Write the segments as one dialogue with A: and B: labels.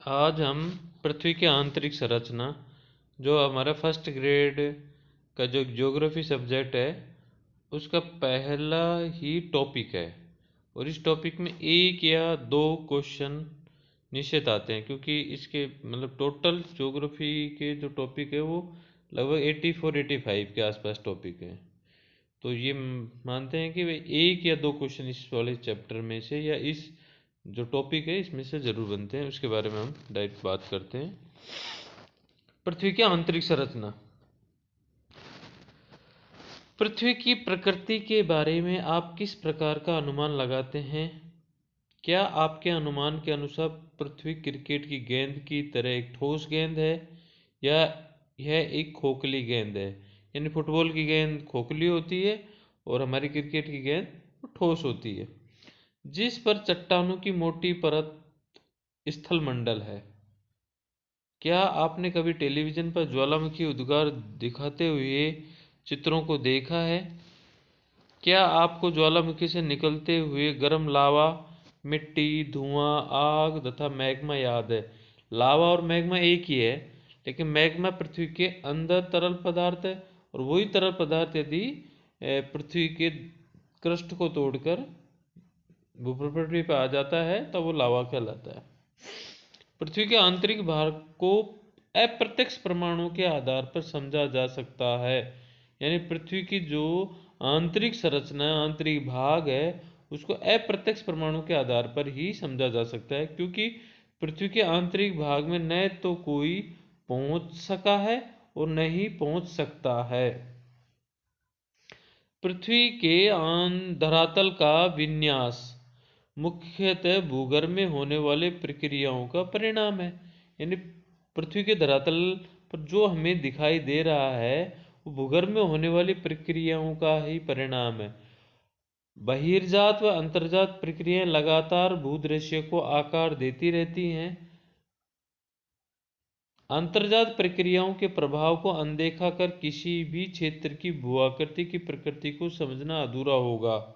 A: आज हम पृथ्वी की आंतरिक संरचना, जो हमारा फर्स्ट ग्रेड का जो ज्योग्राफी सब्जेक्ट है, उसका पहला ही टॉपिक है। और इस टॉपिक में एक या दो क्वेश्चन निश्चित आते हैं, क्योंकि इसके मतलब टोटल ज्योग्राफी के जो टॉपिक है वो लगभग 84-85 के आसपास टॉपिक है। तो ये मानते हैं कि वे एक या दो क्वेश्चन इस वाले चैप्टर में से या इस जो टॉपिक है इसमें से जरूर बनते हैं। उसके बारे में हम डायरेक्ट बात करते हैं। पृथ्वी की आंतरिक संरचना। पृथ्वी की प्रकृति के बारे में आप किस प्रकार का अनुमान लगाते हैं? क्या आपके अनुमान के अनुसार पृथ्वी क्रिकेट की गेंद की तरह एक ठोस गेंद है, या यह एक खोखली गेंद है? यानी फुटबॉल की गेंद खोखली होती है और हमारी क्रिकेट की गेंद ठोस होती है, जिस पर चट्टानों की मोटी परत स्थलमंडल है। क्या आपने कभी टेलीविजन पर ज्वालामुखी उद्गार दिखाते हुए चित्रों को देखा है? क्या आपको ज्वालामुखी से निकलते हुए गर्म लावा, मिट्टी, धुआं, आग तथा मैग्मा याद है? लावा और मैग्मा एक ही है, लेकिन मैग्मा पृथ्वी के अंदर तरल पदार्थ है, और वही तरल पदार्थ यदि पृथ्वी के क्रस्ट को तोड़कर भूपृथ्वी पर आ जाता है तब वो लावा कहलाता है। पृथ्वी के आंतरिक भाग को अप्रत्यक्ष प्रमाणों के आधार पर समझा जा सकता है। यानी पृथ्वी की जो आंतरिक संरचना, आंतरिक भाग है, उसको अप्रत्यक्ष प्रमाणों के आधार पर ही समझा जा सकता है, क्योंकि पृथ्वी के आंतरिक भाग में न तो कोई पहुंच सका है और न ही पहुंच सकता है। पृथ्वी के धरातल का विन्यास मुख्यतः भूगर्भ में होने वाले प्रक्रियाओं का परिणाम है। यानी पृथ्वी के धरातल पर जो हमें दिखाई दे रहा है वो भूगर्भ में होने वाली प्रक्रियाओं का ही परिणाम है। बहिर्जात व अंतर्जात प्रक्रियाएं लगातार भूदृश्य को आकार देती रहती हैं। अंतर्जात प्रक्रियाओं के प्रभाव को अनदेखा कर किसी भी क्षेत्र की भूआकृति की प्रकृति को समझना अधूरा होगा।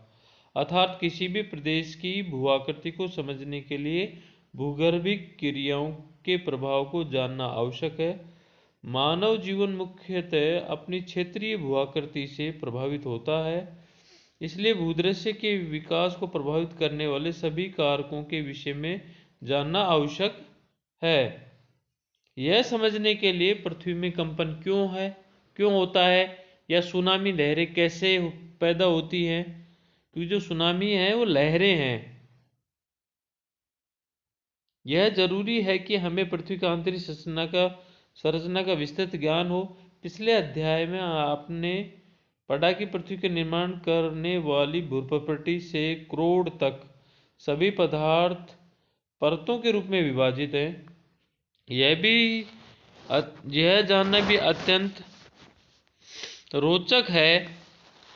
A: अर्थात किसी भी प्रदेश की भूआकृति को समझने के लिए भूगर्भिक क्रियाओं के प्रभाव को जानना आवश्यक है। मानव जीवन मुख्यतः अपनी क्षेत्रीय भूआकृति से प्रभावित होता है, इसलिए भूदृश्य के विकास को प्रभावित करने वाले सभी कारकों के विषय में जानना आवश्यक है। यह समझने के लिए पृथ्वी में कंपन क्यों होता है, या सुनामी लहरें कैसे पैदा होती हैं, क्योंकि जो सुनामी है वो लहरें हैं। यह जरूरी है कि हमें पृथ्वी का आंतरिक संरचना का विस्तृत ज्ञान हो। पिछले अध्याय में आपने पढ़ा कि पृथ्वी के निर्माण करने वाली भूप्रकृति से क्रोड तक सभी पदार्थ परतों के रूप में विभाजित है। यह जानना भी अत्यंत रोचक है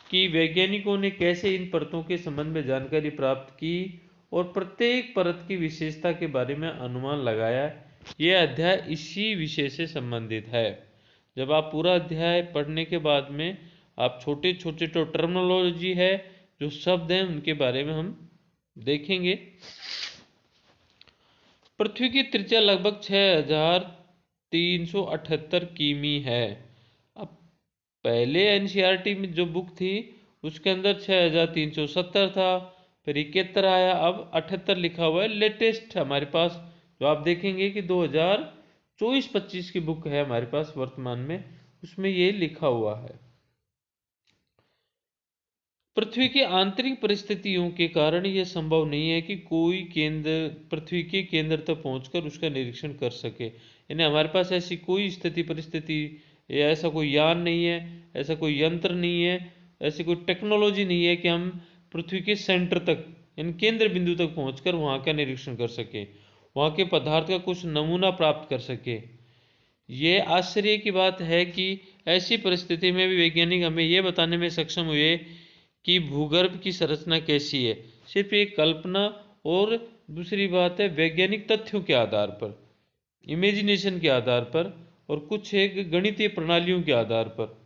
A: कि वैज्ञानिकों ने कैसे इन परतों के संबंध में जानकारी प्राप्त की और प्रत्येक परत की विशेषता के बारे में अनुमान लगाया। यह अध्याय इसी विषय से संबंधित है। जब आप पूरा अध्याय पढ़ने के बाद में आप छोटे छोटे जो टर्मिनोलॉजी है, जो शब्द हैं, उनके बारे में हम देखेंगे। पृथ्वी की त्रिज्या लगभग 6378 किमी है। अब पहले एनसीईआरटी में जो बुक थी उसके अंदर 6370 था, फिर 71 आया, अब 78 लिखा हुआ है। लेटेस्ट हमारे पास जो आप देखेंगे कि 2024-25 की बुक है हमारे पास वर्तमान में, उसमें ये लिखा हुआ है। पृथ्वी की आंतरिक परिस्थितियों के कारण यह संभव नहीं है कि कोई पृथ्वी के केंद्र तक पहुंचकर उसका निरीक्षण कर सके। यानी हमारे पास ऐसी कोई स्थिति परिस्थिति या ऐसा कोई यान नहीं है, ऐसा कोई यंत्र नहीं है, ऐसी कोई टेक्नोलॉजी नहीं है कि हम पृथ्वी के सेंटर तक यानी केंद्र बिंदु तक पहुंचकर वहां का निरीक्षण कर सके, वहां के पदार्थ का कुछ नमूना प्राप्त कर सके। ये आश्चर्य की बात है कि ऐसी परिस्थिति में भी वैज्ञानिक हमें यह बताने में सक्षम हुए कि भूगर्भ की संरचना कैसी है, सिर्फ एक कल्पना और दूसरी बात है वैज्ञानिक तथ्यों के आधार पर, इमेजिनेशन के आधार पर और कुछ एक गणितीय प्रणालियों के आधार पर।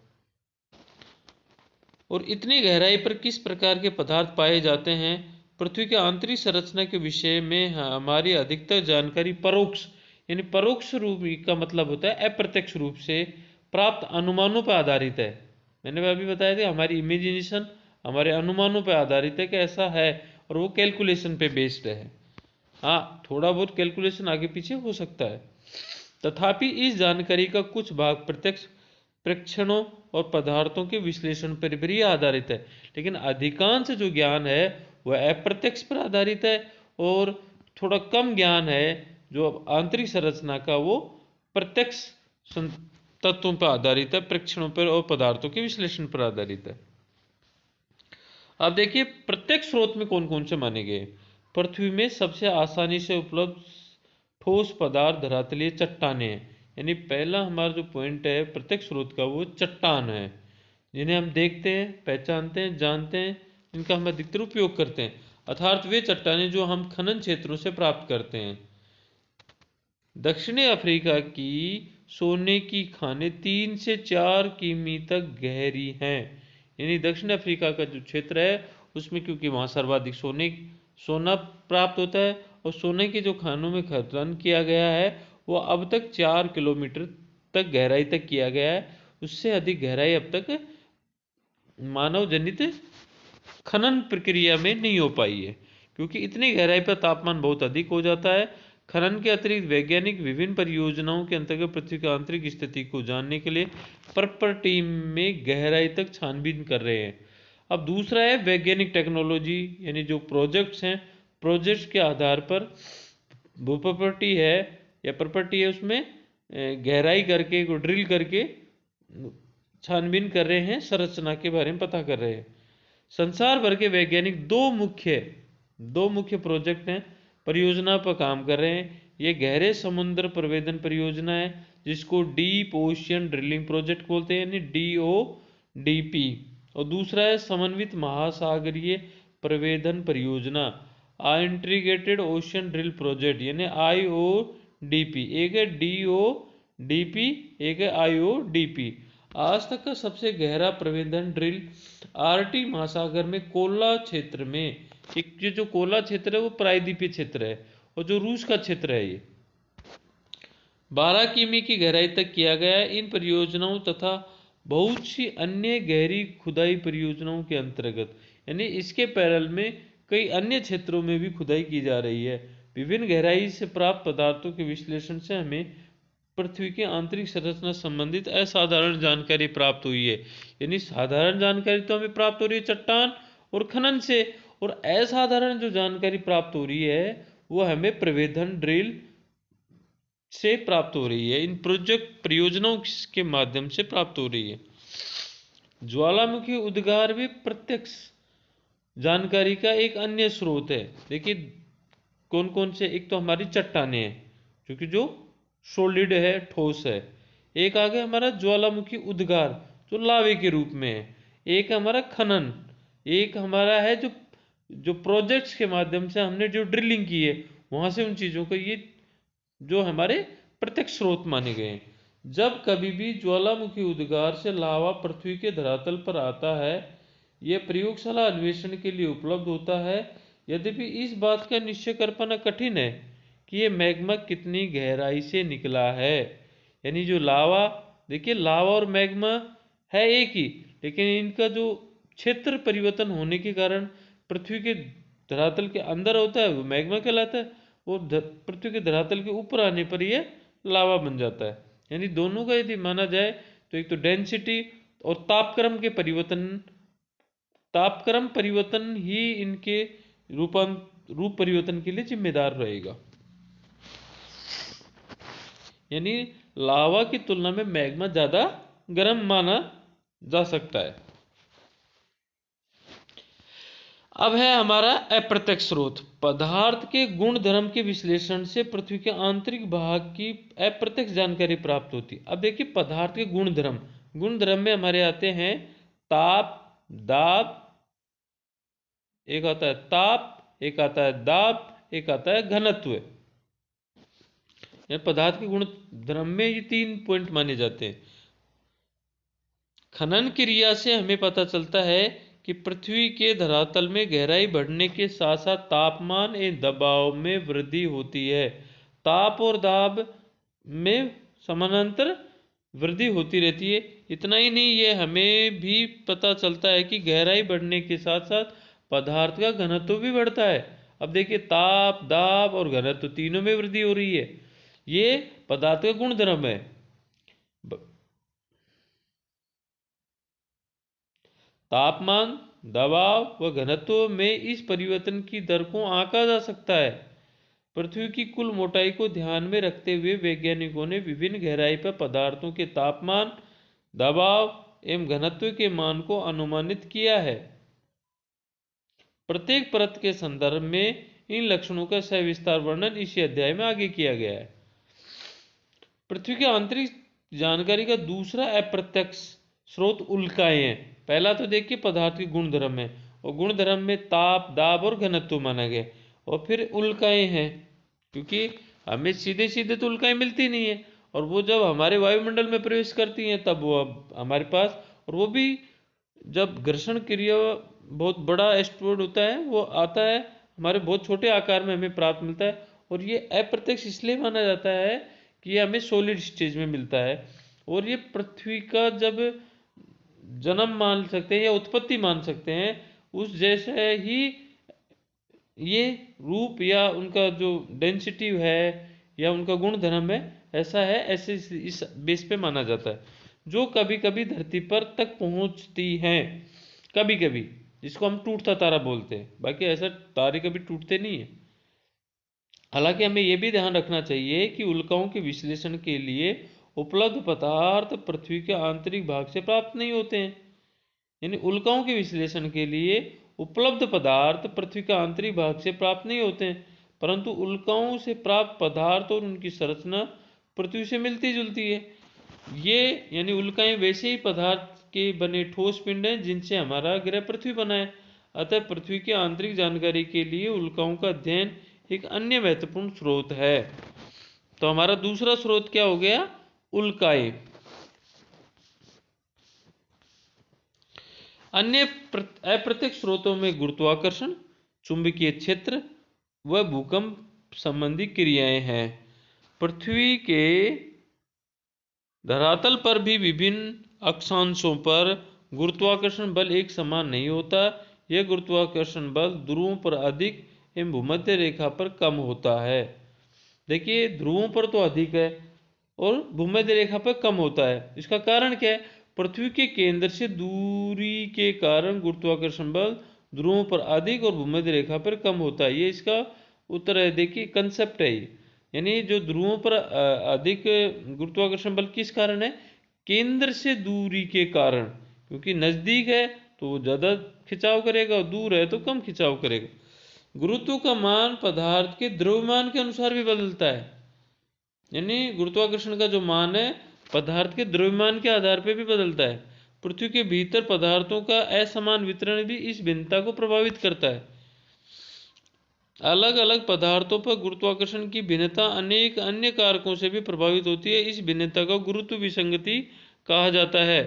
A: और इतनी गहराई पर किस प्रकार के पदार्थ पाए जाते हैं? पृथ्वी के आंतरिक संरचना के विषय में हमारी अधिकतर जानकारी परोक्ष यानी परोक्ष रूप का मतलब होता है अप्रत्यक्ष रूप से प्राप्त अनुमानों पर आधारित है। मैंने अभी बताया था हमारी इमेजिनेशन हमारे अनुमानों पर आधारित है कि ऐसा है, और वो कैलकुलेशन पे बेस्ड है। हाँ, थोड़ा बहुत कैलकुलेशन आगे पीछे हो सकता है, तथापि इस जानकारी का कुछ भाग प्रत्यक्ष प्रेक्षणों और पदार्थों के विश्लेषण पर भी आधारित है, लेकिन अधिकांश जो ज्ञान है वह अप्रत्यक्ष पर आधारित है, और थोड़ा कम ज्ञान है जो आंतरिक संरचना का वो प्रत्यक्ष तत्वों पर आधारित है, प्रेक्षणों पर और पदार्थों के विश्लेषण पर आधारित है। अब देखिए प्रत्यक्ष स्रोत में कौन कौन से माने गए। पृथ्वी में सबसे आसानी से उपलब्ध ठोस पदार्थ धरातलीय चट्टानें हैं, यानी पहला हमारा जो पॉइंट है प्रत्यक्ष स्रोत का वो चट्टान है, जिन्हें हम देखते हैं, पहचानते हैं, जानते हैं, इनका हम अधिकतर उपयोग करते हैं, अर्थात वे चट्टानें जो हम खनन क्षेत्रों से प्राप्त करते हैं। दक्षिणी अफ्रीका की सोने की खानें 3 से 4 किमी तक गहरी हैं, यानी दक्षिण अफ्रीका का जो क्षेत्र है उसमें क्योंकि वहाँ सर्वाधिक सोना प्राप्त होता है, और सोने के जो खानों में खनन किया गया है वो अब तक 4 किलोमीटर तक गहराई तक किया गया है। उससे अधिक गहराई अब तक मानव जनित खनन प्रक्रिया में नहीं हो पाई है, क्योंकि इतनी गहराई पर तापमान बहुत अधिक हो जाता है। खनन के अतिरिक्त वैज्ञानिक विभिन्न परियोजनाओं के अंतर्गत पृथ्वी की आंतरिक स्थिति को जानने के लिए प्रॉपर्टी में गहराई तक छानबीन कर रहे हैं। अब दूसरा है वैज्ञानिक टेक्नोलॉजी, यानी जो प्रोजेक्ट्स हैं, प्रोजेक्ट्स के आधार पर वो प्रॉपर्टी है या प्रॉपर्टी है उसमें गहराई करके ड्रिल करके छानबीन कर रहे हैं, संरचना के बारे में पता कर रहे हैं। संसार भर के वैज्ञानिक दो मुख्य प्रोजेक्ट हैं, परियोजना पर काम कर रहे हैं। ये गहरे समुद्र प्रवेदन परियोजना है जिसको डीप ओशियन ड्रिलिंग प्रोजेक्ट बोलते हैं, यानी DODP, और दूसरा है समन्वित महासागरीय प्रवेदन परियोजना, इंटीग्रेटेड ओशियन ड्रिल प्रोजेक्ट, यानी IODP। एक है DODP, एक है IODP। आज तक का सबसे गहरा प्रवेदन ड्रिल आर्कटिक महासागर में कोला क्षेत्र में, एक जो कोला क्षेत्र है वो प्रायद्वीपीय क्षेत्र है, और जो रूस का क्षेत्र है ये 12 किमी की गहराई तक किया गया है। इन परियोजनाओं तथा बहुत सी अन्य गहरी खुदाई परियोजनाओं के अंतर्गत, यानी इसके पैरेलल में कई अन्य क्षेत्रों में भी खुदाई की जा रही है। विभिन्न गहराई से प्राप्त पदार्थों के विश्लेषण से हमें पृथ्वी की आंतरिक संरचना संबंधित असाधारण जानकारी प्राप्त हुई है, यानी साधारण जानकारी तो हमें प्राप्त हो रही है चट्टान और खनन से, और असाधारण जो जानकारी प्राप्त हो रही है वो हमें प्रवेदन ड्रिल से प्राप्त हो रही है, इन प्रोजेक्ट परियोजनाओं के माध्यम से प्राप्त हो रही है। ज्वालामुखी उद्गार भी प्रत्यक्ष जानकारी का एक अन्य स्रोत है। देखिए कौन कौन से, एक तो हमारी चट्टानें हैं क्योंकि जो सॉलिड है, ठोस है। एक आ गया हमारा ज्वालामुखी उद्गार जो लावे के रूप में है। एक हमारा खनन, एक हमारा है जो प्रोजेक्ट्स के माध्यम से हमने जो ड्रिलिंग की है वहां से उन चीजों को, ये जो हमारे प्रत्यक्ष स्रोत माने गए हैं। जब कभी भी ज्वालामुखी उद्गार से लावा पृथ्वी के धरातल पर आता है, यह प्रयोगशाला अन्वेषण के लिए उपलब्ध होता है। यद्यपि इस बात का निश्चय कर पाना कठिन है कि ये मैग्मा कितनी गहराई से निकला है, यानी जो लावा, देखिए लावा और मैग्मा है एक ही, लेकिन इनका जो क्षेत्र परिवर्तन होने के कारण पृथ्वी के धरातल के अंदर होता है वो मैग्मा कहलाता है, और पृथ्वी के धरातल के ऊपर आने पर यह लावा बन जाता है। यानी दोनों का यदि माना जाए तो एक तो डेंसिटी और तापक्रम परिवर्तन ही इनके रूप परिवर्तन के लिए जिम्मेदार रहेगा। यानी लावा की तुलना में मैग्मा ज्यादा गर्म माना जा सकता है। अब है हमारा अप्रत्यक्ष स्रोत। पदार्थ के गुण धर्म के विश्लेषण से पृथ्वी के आंतरिक भाग की अप्रत्यक्ष जानकारी प्राप्त होती है। अब देखिए पदार्थ के गुण धर्म में हमारे आते हैं ताप, दाब, एक आता है ताप, एक आता है दाब, एक आता है घनत्व। पदार्थ के गुण धर्म में ये 3 पॉइंट माने जाते हैं। खनन क्रिया से हमें पता चलता है कि पृथ्वी के धरातल में गहराई बढ़ने के साथ साथ तापमान एवं दबाव में वृद्धि होती है। ताप और दाब में समानांतर वृद्धि होती रहती है। इतना ही नहीं, ये हमें भी पता चलता है कि गहराई बढ़ने के साथ साथ पदार्थ का घनत्व भी बढ़ता है। अब देखिए, ताप, दाब और घनत्व तीनों में वृद्धि हो रही है। ये पदार्थ का गुणधर्म है। तापमान, दबाव व घनत्व में इस परिवर्तन की दर को आंका जा सकता है। पृथ्वी की कुल मोटाई को ध्यान में रखते हुए वैज्ञानिकों ने विभिन्न गहराई पर पदार्थों के तापमान, दबाव एवं घनत्व के मान को अनुमानित किया है। प्रत्येक परत के संदर्भ में इन लक्षणों का सविस्तार वर्णन इसी अध्याय में आगे किया गया है। पृथ्वी की आंतरिक जानकारी का दूसरा अप्रत्यक्ष स्रोत उल्काएं हैं। पहला तो देखिए पदार्थ के गुणधर्म है, और गुणधर्म में ताप, दाब और घनत्व माना गया। और फिर उल्काएं हैं, क्योंकि हमें सीधे सीधे तो उल्काएं मिलती नहीं है, और वो जब हमारे वायुमंडल में प्रवेश करती हैं तब वो हमारे पास, और वो भी जब घर्षण क्रिया बहुत बड़ा एक्सप्लोड होता है, वो आता है हमारे बहुत छोटे आकार में हमें प्राप्त मिलता है। और ये अप्रत्यक्ष इसलिए माना जाता है कि ये हमें सॉलिड स्टेज में मिलता है। और ये पृथ्वी का जब जन्म मान सकते हैं या उत्पत्ति मान सकते हैं, उस जैसे ही ये रूप या उनका जो डेंसिटी है या उनका गुणधर्म है, ऐसा है, ऐसे इस बेस पे माना जाता है, जो कभी कभी धरती पर तक पहुंचती हैं, कभी कभी, जिसको हम टूटता तारा बोलते हैं। बाकी ऐसा तारे कभी टूटते नहीं है। हालांकि हमें यह भी ध्यान रखना चाहिए कि उल्काओं के विश्लेषण के लिए उपलब्ध पदार्थ पृथ्वी के आंतरिक भाग से प्राप्त नहीं होते हैं। यानी उल्काओं के विश्लेषण के लिए उपलब्ध पदार्थ पृथ्वी के आंतरिक भाग से प्राप्त नहीं होते हैं, परंतु उल्काओं से प्राप्त पदार्थ और उनकी संरचना पृथ्वी से मिलती जुलती है। ये यानी उल्काएं वैसे ही पदार्थ के बने ठोस पिंड हैं जिनसे हमारा ग्रह पृथ्वी बना है। अतः पृथ्वी की आंतरिक जानकारी के लिए उल्काओं का अध्ययन एक अन्य महत्वपूर्ण स्रोत है। तो हमारा दूसरा स्रोत क्या हो गया? उल्काएं। अन्य अप्रत्यक्ष स्रोतों में गुरुत्वाकर्षण, चुंबकीय क्षेत्र व भूकंप संबंधी क्रियाएं हैं। पृथ्वी के धरातल पर भी विभिन्न अक्षांशों पर गुरुत्वाकर्षण बल एक समान नहीं होता। यह गुरुत्वाकर्षण बल ध्रुवों पर अधिक एवं भूमध्य रेखा पर कम होता है। देखिए, ध्रुवों पर तो अधिक है और भूमध्य रेखा पर कम होता है। इसका कारण क्या है? पृथ्वी के केंद्र से दूरी के कारण गुरुत्वाकर्षण बल ध्रुवों पर अधिक और भूमध्य रेखा पर कम होता है। ये इसका उत्तर है। देखिए, कंसेप्ट है ये। यानी जो ध्रुवों पर अधिक गुरुत्वाकर्षण बल किस कारण है? केंद्र से दूरी के कारण। क्योंकि नजदीक है तो वो ज्यादा खिंचाव करेगा और दूर है तो कम खिंचाव करेगा। गुरुत्व का मान पदार्थ के द्रव्यमान के अनुसार भी बदलता है। यानी गुरुत्वाकर्षण का जो मान है पदार्थ के द्रव्यमान के आधार पर भी बदलता है। पृथ्वी के भीतर पदार्थों का असमान वितरण भी इस भिन्नता को प्रभावित करता है। अलग अलग पदार्थों पर गुरुत्वाकर्षण की भिन्नता अनेक अन्य कारकों से भी प्रभावित होती है। इस भिन्नता को गुरुत्व विसंगति कहा जाता है।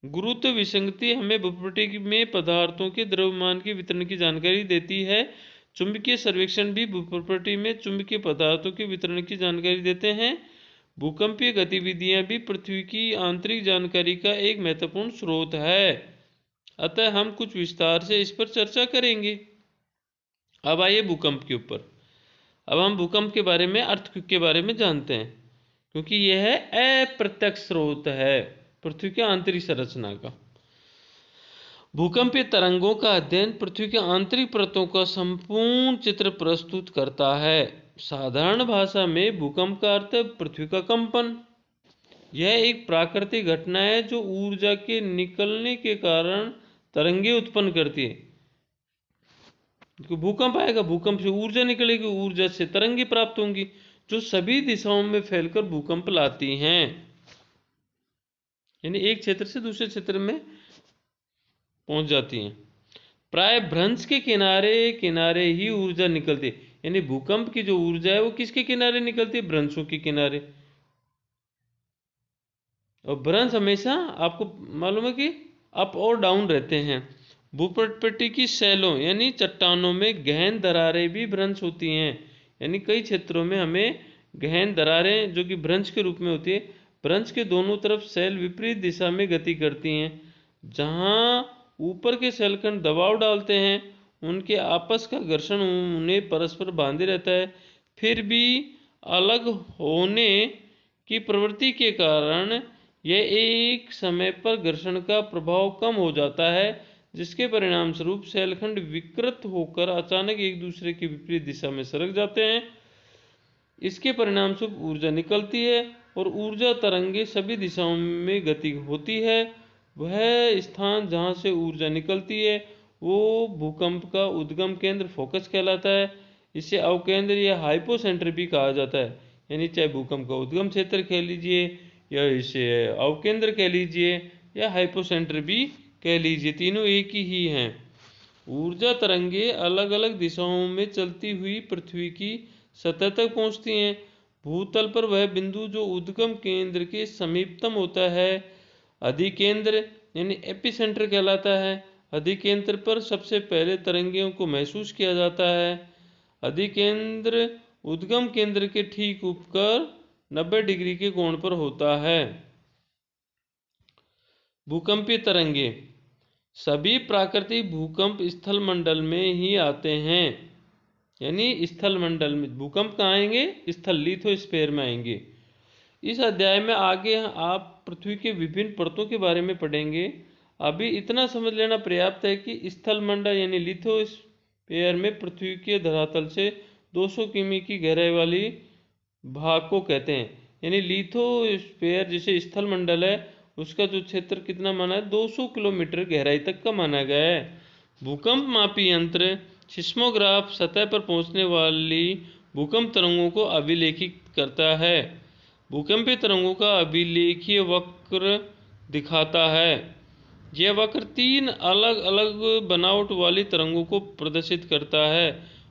A: गुरुत्व विसंगति हमें भूप्रकृति में पदार्थों के द्रव्यमान के वितरण की जानकारी देती है। चुंबकीय सर्वेक्षण भी भूप्रकृति में चुंबकीय पदार्थों के वितरण की जानकारी देते हैं। भूकंपीय गतिविधियां भी पृथ्वी की आंतरिक जानकारी का एक महत्वपूर्ण स्रोत है। अतः हम कुछ विस्तार से इस पर चर्चा करेंगे। अब आइए भूकंप के ऊपर। अब हम भूकंप के बारे में, अर्थक्वेक के बारे में जानते हैं, क्योंकि यह अप्रत्यक्ष स्रोत है पृथ्वी के आंतरिक संरचना का। भूकंपीय तरंगों का अध्ययन पृथ्वी के आंतरिक परतों का संपूर्ण चित्र प्रस्तुत करता है। साधारण भाषा में भूकंप का अर्थ है पृथ्वी का कंपन। यह एक प्राकृतिक घटना है जो ऊर्जा के निकलने के कारण तरंगे उत्पन्न करती है। भूकंप आएगा, भूकंप से ऊर्जा निकलेगी, ऊर्जा से तरंगे प्राप्त होंगी, जो सभी दिशाओं में फैलकर भूकंप लाती हैं। यानी एक क्षेत्र से दूसरे क्षेत्र में पहुंच जाती हैं। प्राय भ्रंश के किनारे किनारे ही ऊर्जा निकलती है। यानी भूकंप की जो ऊर्जा है वो किसके किनारे निकलती है? भ्रंशों के किनारे। और भ्रंश हमेशा आपको मालूम है कि अप और डाउन रहते हैं। भूप्रकृति की शैलों यानी चट्टानों में गहन दरारें भी भ्रंश होती हैं। यानी कई क्षेत्रों में हमें गहन दरारें जो कि भ्रंश के रूप में होती है, भ्रंश के दोनों तरफ सेल विपरीत दिशा में गति करती हैं। जहां ऊपर के सेलखंड दबाव डालते हैं, उनके आपस का घर्षण उन्हें परस्पर बांधे रहता है। फिर भी अलग होने की प्रवृत्ति के कारण यह एक समय पर घर्षण का प्रभाव कम हो जाता है, जिसके परिणाम स्वरूप सेलखंड विकृत होकर अचानक एक दूसरे के विपरीत दिशा में सरक जाते हैं। इसके परिणाम स्वरूप ऊर्जा निकलती है और ऊर्जा तरंगे सभी दिशाओं में गति होती है। वह स्थान जहाँ से ऊर्जा निकलती है वो भूकंप का उद्गम केंद्र फोकस कहलाता है। इसे अवकेंद्र या हाइपोसेंटर भी कहा जाता है। यानी चाहे भूकंप का उद्गम क्षेत्र कह लीजिए, या इसे अवकेंद्र कह लीजिए, या हाइपोसेंटर भी कह लीजिए, तीनों एक ही हैं। ऊर्जा तरंगे अलग अलग दिशाओं में चलती हुई पृथ्वी की सतह तक पहुंचती हैं। भूतल पर वह बिंदु जो उद्गम केंद्र के समीपतम होता है अधिकेंद्र यानी एपिसेंटर कहलाता है। अधिकेंद्र पर सबसे पहले तरंगों को महसूस किया जाता है। अधिकेंद्र उद्गम केंद्र के ठीक ऊपर 90 डिग्री के कोण पर होता है। भूकंपीय तरंगे। सभी प्राकृतिक भूकंप स्थल मंडल में ही आते हैं। यानी स्थल मंडल में भूकंप कहाँ आएंगे? स्थल लिथोस्फीयर में आएंगे। इस अध्याय में आगे आप पृथ्वी के विभिन्न परतों के बारे में पढ़ेंगे। अभी इतना समझ लेना पर्याप्त है कि स्थल मंडल यानी लिथोस्फीयर में पृथ्वी के धरातल से 200 किमी की गहराई वाली भाग को कहते हैं। यानी लिथोस्फीयर जैसे स्थल मंडल है, उसका जो क्षेत्र कितना माना है? 200 किलोमीटर गहराई तक का माना गया है। भूकंप मापी यंत्र सिस्मोग्राफ सतह पर पहुंचने वाली भूकंप तरंगों को अभिलेखित करता है। भूकंपीय तरंगों का अभिलेखीय वक्र दिखाता है। यह वक्र 3 अलग अलग बनावट वाली तरंगों को प्रदर्शित करता है।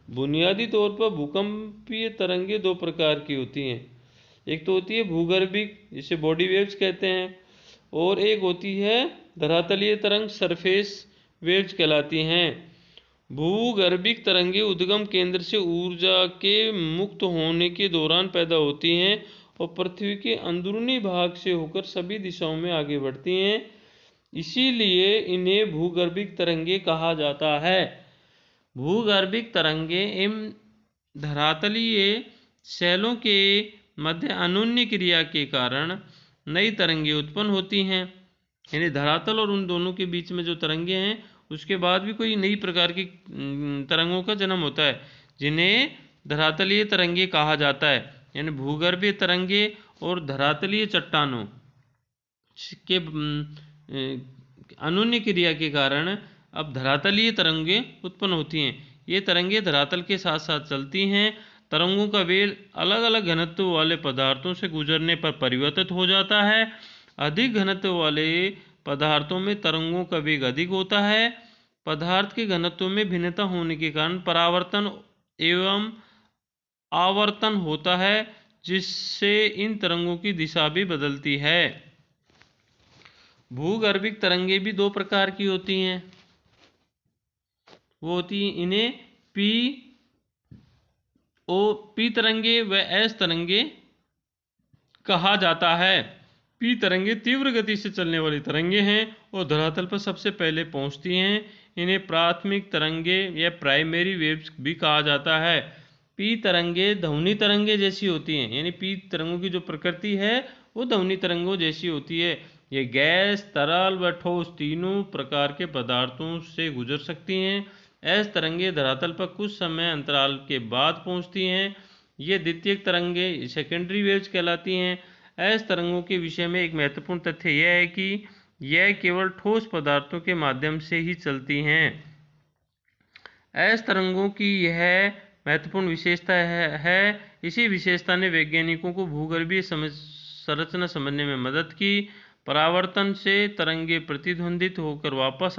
A: बुनियादी तौर पर भूकंपीय तरंगें 2 प्रकार की होती हैं। एक तो होती है भूगर्भिक, जिसे बॉडी वेव्स कहते हैं, और एक होती है धरातलीय तरंग, सरफेस वेव्स कहलाती हैं। भूगर्भिक तरंगें उद्गम केंद्र से ऊर्जा के मुक्त होने के दौरान पैदा होती हैं और पृथ्वी के अंदरूनी भाग से होकर सभी दिशाओं में आगे बढ़ती हैं। इसीलिए इन्हें भूगर्भिक तरंगें कहा जाता है। भूगर्भिक तरंगें इन धरातलीय शैलों के मध्य अनुन्य क्रिया के कारण नई तरंगें उत्पन्न होती हैं। यानी धरातल और उन दोनों के बीच में जो तरंगें हैं, उसके बाद भी कोई नई प्रकार की तरंगों का जन्म होता है, जिन्हें धरातलीय तरंगें कहा जाता है। यानी भूगर्भीय तरंगें और धरातलीय चट्टानों के अनुन्य क्रिया के कारण अब धरातलीय तरंगें उत्पन्न होती हैं। ये तरंगें धरातल के साथ साथ चलती हैं। तरंगों का वेग अलग अलग घनत्व वाले पदार्थों से गुजरने पर परिवर्तित हो जाता है। अधिक घनत्व वाले पदार्थों में तरंगों का वेग अधिक होता है। पदार्थ के घनत्व में भिन्नता होने के कारण परावर्तन एवं आवर्तन होता है, जिससे इन तरंगों की दिशा भी बदलती है। भूगर्भिक तरंगें भी 2 प्रकार की होती हैं। वो होती हैं, इन्हें पी तरंगे व एस तरंगे कहा जाता है। पी तरंगे तीव्र गति से चलने वाली तरंगे हैं और धरातल पर सबसे पहले पहुंचती हैं। इन्हें प्राथमिक तरंगे या प्राइमरी वेव्स भी कहा जाता है। पी तरंगे ध्वनि तरंगे जैसी होती हैं। यानी पी तरंगों की जो प्रकृति है वो ध्वनि तरंगों जैसी होती है। ये गैस, तरल व ठोस तीनों प्रकार के पदार्थों से गुजर सकती हैं। एस तरंगे धरातल पर कुछ समय अंतराल के बाद पहुंचती हैं। ये द्वितीयक तरंगे सेकेंडरी वेव्स कहलाती हैं। एस तरंगों के विषय में एक महत्वपूर्ण तथ्य यह है कि यह केवल ठोस पदार्थों के माध्यम से ही चलती हैं। एस तरंगों की यह महत्वपूर्ण विशेषता है। इसी विशेषता ने वैज्ञानिकों को भूगर्भीय संरचना समझने में मदद की। परावर्तन से तरंगें प्रतिध्वनित होकर वापस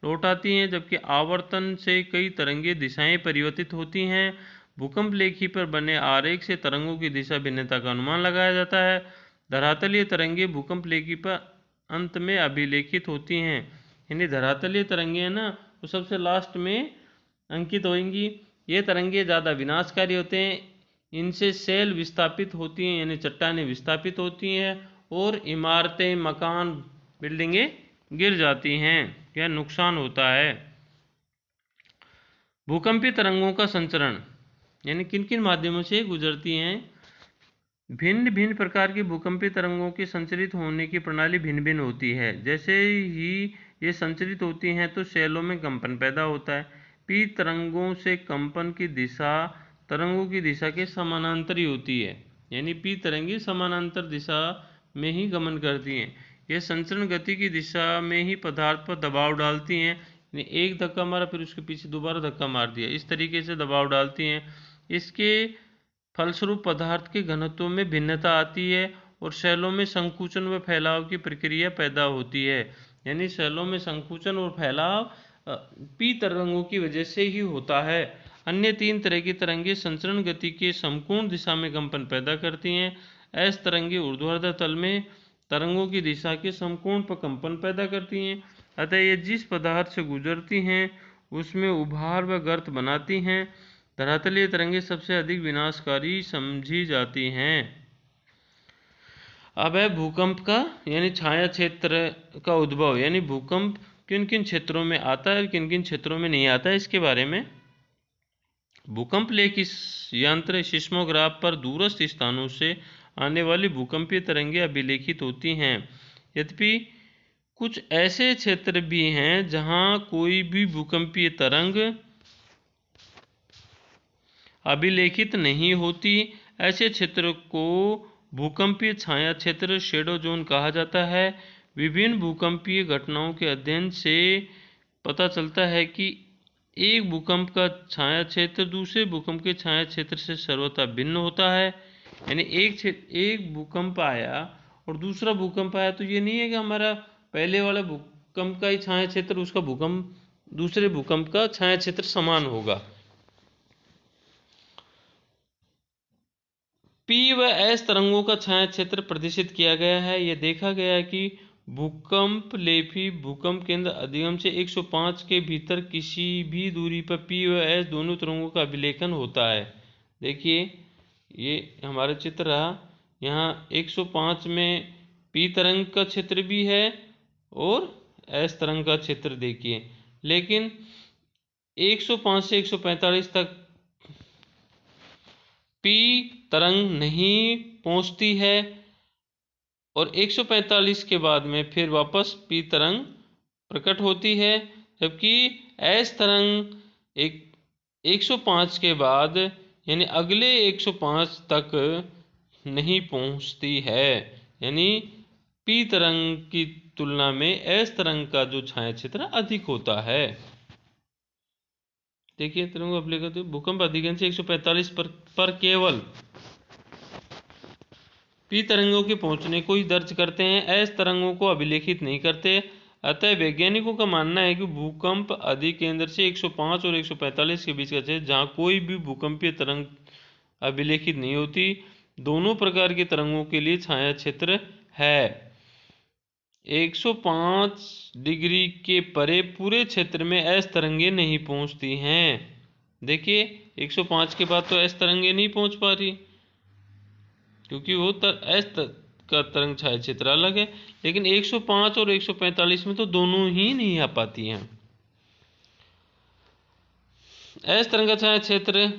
A: लौट आती हैं, जबकि आवर्तन से कई तरंगें दिशाएं परिवर्तित होती हैं। भूकंप लेखी पर बने आरेख से तरंगों की दिशा भिन्नता का अनुमान लगाया जाता है। धरातलीय तरंगें भूकंप लेखी पर अंत में अभिलेखित होती हैं। यानी धरातलीय तरंगें है ना, वो सबसे लास्ट में अंकित होंगी। ये तरंगे ज़्यादा विनाशकारी होते हैं, इनसे सेल विस्थापित होती हैं यानी चट्टानें विस्थापित होती हैं और इमारतें, मकान, बिल्डिंगें गिर जाती हैं, यह नुकसान होता है। भूकंपीय तरंगों का संचरण यानी किन किन माध्यमों से गुजरती हैं। भिन्न भिन्न प्रकार की भूकंपीय तरंगों के संचरित होने की प्रणाली भिन्न भिन्न होती है। जैसे ही ये संचरित होती हैं तो सेलों में कंपन पैदा होता है। पी तरंगों से कंपन की दिशा तरंगों की दिशा के समानांतर ही होती है, यानी पी तरंगें समानांतर दिशा में ही गमन करती हैं। यह संचरण गति की दिशा में ही पदार्थ पर दबाव डालती हैं, एक धक्का मारा फिर उसके पीछे दोबारा धक्का मार दिया, इस तरीके से दबाव डालती हैं। इसके फलस्वरूप पदार्थ के घनत्व में भिन्नता आती है और सेलों में संकुचन व फैलाव की प्रक्रिया पैदा होती है, यानी सेलों में संकुचन और फैलाव पी तरंगों की वजह से ही होता है। अन्य तीन तरह की तरंगें संचरण गति के समकोण दिशा में कंपन पैदा करती हैं। एस तरंगें ऊर्ध्वाधर तल में तरंगों की दिशा के समकोण पर कंपन पैदा करती हैं, अतः ये जिस पदार्थ से गुजरती हैं उसमें उभार व गर्त बनाती हैं। धरातलीय तरंगें सबसे अधिक विनाशकारी समझी जाती हैं। अब है भूकंप का यानी छाया क्षेत्र का उद्भव, यानी भूकंप किन किन क्षेत्रों में आता है और किन किन क्षेत्रों में नहीं आता है, इसके बारे में। भूकंप लेखी यंत्र सिस्मोग्राफ पर दूरस्थ स्थानों से आने वाली भूकंपीय तरंगें अभिलेखित होती हैं। यद्यपि कुछ ऐसे क्षेत्र भी हैं जहां कोई भी भूकंपीय तरंग अभिलेखित नहीं होती। ऐसे क्षेत्र को भूकंपीय छाया क्षेत्र शेडो जोन कहा जाता है। विभिन्न भूकंपीय घटनाओं के अध्ययन से पता चलता है कि एक भूकंप का छाया क्षेत्र दूसरे भूकंप के छाया क्षेत्र से सर्वथा भिन्न होता है। यानी एक भूकंप आया और दूसरा भूकंप आया तो ये नहीं है कि हमारा पहले वाला भूकंप का ही छाया क्षेत्र उसका भूकंप दूसरे भूकंप का छाया क्षेत्र समान होगा। पी व एस तरंगों का छाया क्षेत्र प्रदर्शित किया गया है। यह देखा गया है कि भूकंप लेफी भूकंप केंद्र अधिगम से 105 के भीतर किसी भी दूरी पर पी व एस दोनों तरंगों का अभिलेखन होता है। देखिए ये हमारा चित्र रहा, यहाँ 105 में पी तरंग का क्षेत्र भी है और एस तरंग का क्षेत्र देखिए, लेकिन 105 से 145 तक पी तरंग नहीं पहुंचती है और 145 के बाद में फिर वापस पी तरंग प्रकट होती है, जबकि एस तरंग 105 के बाद यानी अगले 105 तक नहीं पहुंचती है। यानी पी तरंग की तुलना में एस तरंग का जो छाया क्षेत्र अधिक होता है। देखिए तरंग अभिलेखित भूकंप अधिगम से 145 पर केवल पी तरंगों के पहुंचने को ही दर्ज करते हैं, एस तरंगों को अभिलेखित नहीं करते। अतः वैज्ञानिकों का मानना है कि भूकंप अधिकेंद्र से 105 और 145 के बीच का क्षेत्र जहां कोई भी भूकंपीय तरंग अभिलेखित नहीं होती, दोनों प्रकार की तरंगों के लिए छाया क्षेत्र है। 105 डिग्री के परे पूरे क्षेत्र में एस तरंगें नहीं पहुंचती हैं। देखिए 105 के बाद तो एस तरंगें नहीं पहुंच पा रही क्योंकि वो एस का तरंग छाया क्षेत्र अलग है, लेकिन 105 और 145 में तो दोनों ही नहीं आ पाती हैं। एस तरंग का छाया क्षेत्र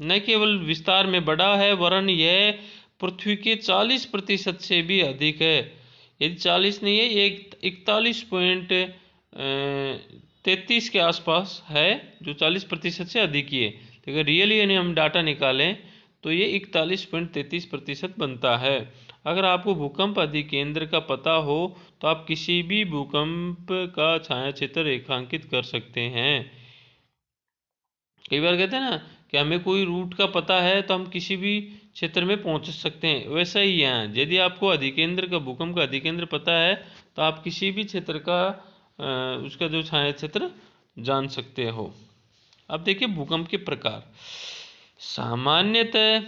A: न केवल विस्तार में बड़ा है वरन यह पृथ्वी के 40% से भी अधिक है। यदि 40 नहीं है, ये 41.33 के आसपास है, जो 40% से अधिक ही है। लेकिन रियली यानी हम डाटा निकालें तो ये 41.33% बनता है। अगर आपको भूकंप अधिकेंद्र का पता हो तो आप किसी भी भूकंप का छाया क्षेत्र रेखांकित कर सकते हैं। कई बार कहते हैं ना कि हमें कोई रूट का पता है तो हम किसी भी क्षेत्र में पहुंच सकते हैं, वैसा ही यहाँ यदि आपको अधिकेंद्र का भूकंप का अधिकेंद्र पता है तो आप किसी भी क्षेत्र का उसका जो छाया क्षेत्र जान सकते हो। अब देखिए भूकंप के प्रकार। सामान्यतः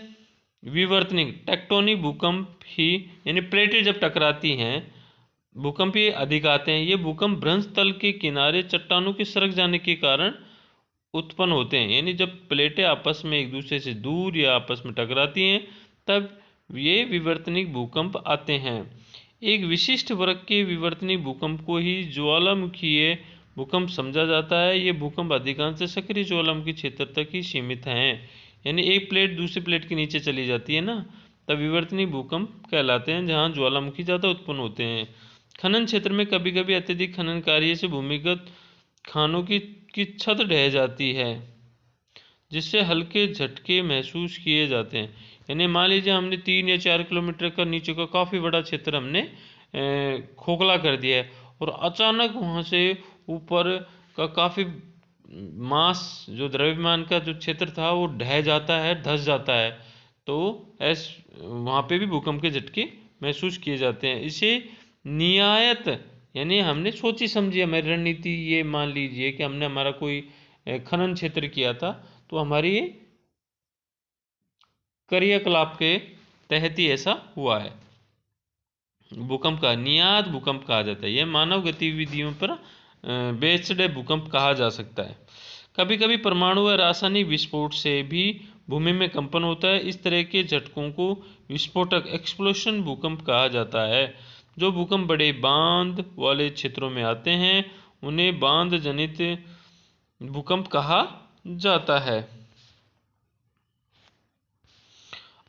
A: विवर्तनिक टेक्टोनिक भूकंप ही यानी प्लेटें जब टकराती हैं भूकंप ही अधिक आते हैं। ये भूकंप भ्रंश तल के किनारे चट्टानों के सरक जाने के कारण उत्पन्न होते हैं, यानी जब प्लेटें आपस में एक दूसरे से दूर या आपस में टकराती हैं तब ये विवर्तनिक भूकंप आते हैं। एक विशिष्ट वर्ग के विवर्तनिक भूकंप को ही ज्वालामुखीय भूकंप समझा जाता है। ये भूकंप अधिकांश सक्रिय ज्वालामुखी क्षेत्र तक ही सीमित हैं, यानी एक प्लेट दूसरी प्लेट के नीचे चली जाती है ना, तब विवर्तनिक भूकंप कहलाते हैं, जहाँ ज्वालामुखी ज़्यादा उत्पन्न होते हैं। खनन क्षेत्र में कभी कभी अत्यधिक खनन कार्य से भूमिगत खानों की छत ढह जाती है, जिससे हल्के झटके महसूस किए जाते हैं। यानी मान लीजिए हमने 3 या 4 किलोमीटर का नीचे का काफ़ी बड़ा क्षेत्र हमने खोखला कर दिया है, और अचानक वहाँ से ऊपर का काफ़ी मास जो द्रव्यमान का जो क्षेत्र था वो ढह जाता है, धंस जाता है, तो वहाँ पे भी भूकंप के झटके महसूस किए जाते हैं। इसे नियायत, यानी हमने सोची समझी हमारी रणनीति, ये मान लीजिए कि हमने हमारा कोई खनन क्षेत्र किया था, तो हमारी क्रियाकलाप के तहत ही ऐसा हुआ है। भूकंप का नियात भूकंप कहा जाता है। यह मानव गतिविधियों पर बेस्ड भूकंप कहा जा सकता है। कभी कभी परमाणु व रासायनिक विस्फोट से भी भूमि में कंपन होता है। इस तरह के झटकों को विस्फोटक एक्सप्लोशन भूकंप कहा जाता है। जो भूकंप बड़े बांध वाले क्षेत्रों में आते हैं उन्हें बांध जनित भूकंप कहा जाता है।